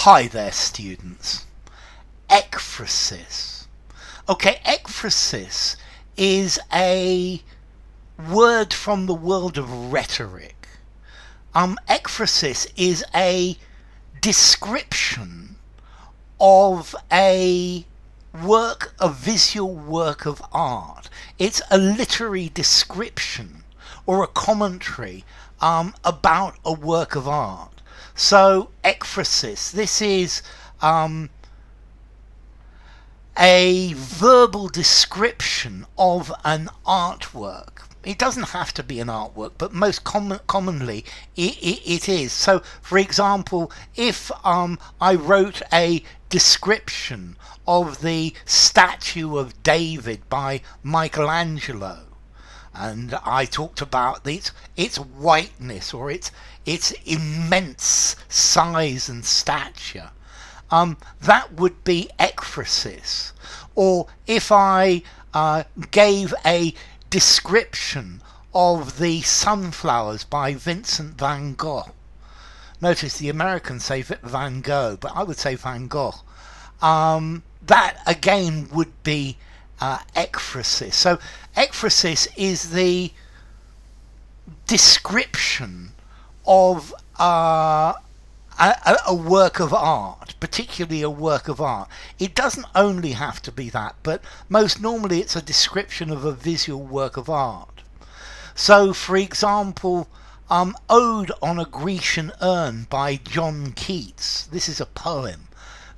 Hi there, students. Ekphrasis. Okay, ekphrasis is a word from the world of rhetoric. Ecphrasis is a description of a visual work of art. It's a literary description or a commentary about a work of art. So, ekphrasis, this is a verbal description of an artwork. It doesn't have to be an artwork, but most commonly it is. So, for example, if I wrote a description of the statue of David by Michelangelo, and I talked about its whiteness or its immense size and stature, that would be ekphrasis. Or if I gave a description of the sunflowers by Vincent van Gogh. Notice the Americans say Van Gogh, but I would say Van Gogh. That again would be ekphrasis. So ekphrasis is the description of a work of art, particularly a work of art. It doesn't only have to be that, but most normally it's a description of a visual work of art. So, for example, Ode on a Grecian Urn by John Keats. This is a poem.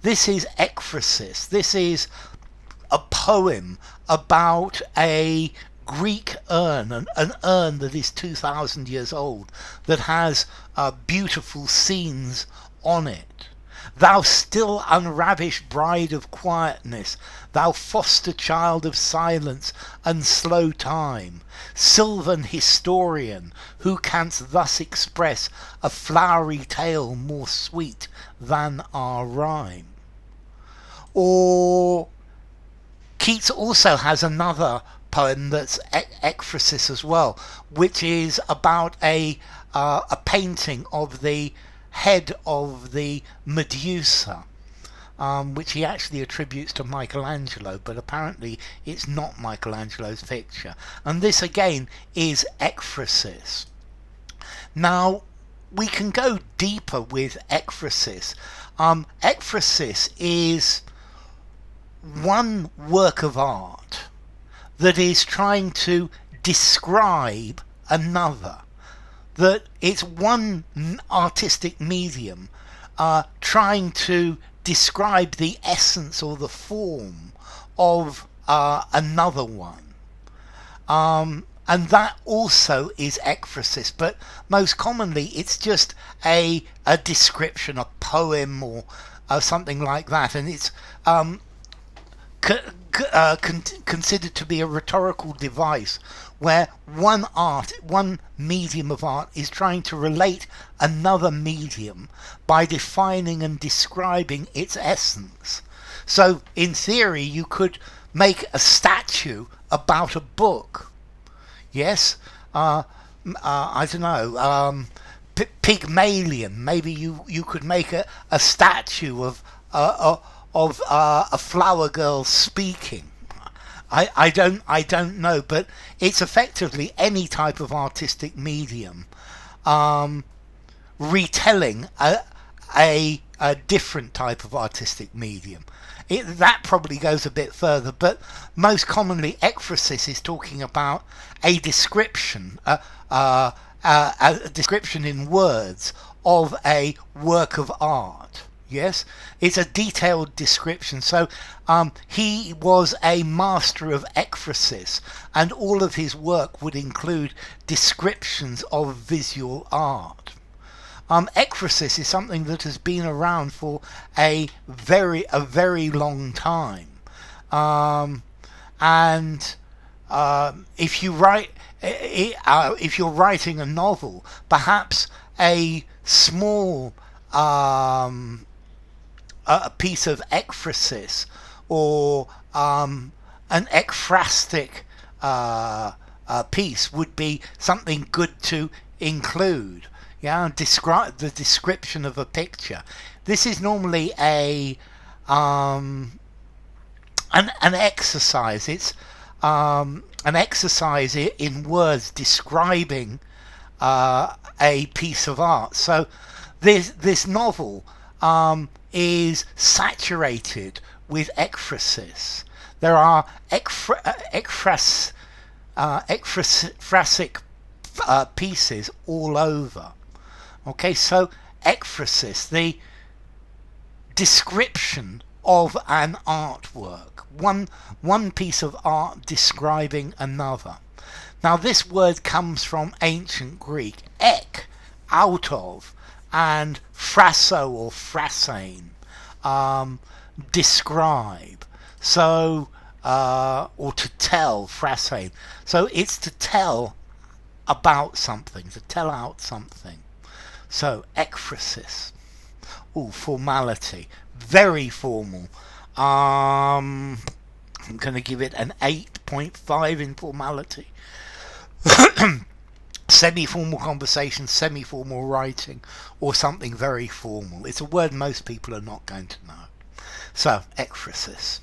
This is ekphrasis. This is a poem about a Greek urn, an urn that is 2,000 years old, that has beautiful scenes on it. Thou still unravished bride of quietness, thou foster child of silence and slow time, sylvan historian, who canst thus express a flowery tale more sweet than our rhyme. Or Keats also has another poem that's Ecphrasis as well, which is about a painting of the head of the Medusa, which he actually attributes to Michelangelo, but apparently it's not Michelangelo's picture. And this again is Ecphrasis. Now, we can go deeper with Ecphrasis. Ecphrasis is one work of art that is trying to describe another. That it's one artistic medium trying to describe the essence or the form of another one. And that also is ekphrasis, but most commonly it's just a description, a poem or something like that, and it's considered to be a rhetorical device where one medium of art is trying to relate another medium by defining and describing its essence. So in theory you could make a statue about a book. Yes, I don't know, Pygmalion. Maybe you could make a statue of a flower girl speaking. I don't know, but it's effectively any type of artistic medium retelling a different type of artistic medium. That probably goes a bit further, but most commonly ekphrasis is talking about a description, a description in words of a work of art. Yes, it's a detailed description. So he was a master of ekphrasis, and all of his work would include descriptions of visual art. Ekphrasis is something that has been around for a very long time, and if you're writing a novel, perhaps a small a piece of ekphrasis or an ekphrastic piece would be something good to include. Yeah, describe the description of a picture. This is normally a an exercise. It's an exercise in words describing a piece of art. So this novel is saturated with ekphrasis. There are ekphrasic pieces all over. Okay, so ekphrasis, the description of an artwork, one piece of art describing another. Now this word comes from ancient Greek, ek, out of, and phraso or phrasein, describe. So or to tell, phrasein. So it's to tell about something, to tell out something. So ekphrasis. Oh, formality, very formal. I'm going to give it an 8.5 in formality. Semi-formal conversation, semi-formal writing, or something very formal. It's a word most people are not going to know. So, ekphrasis.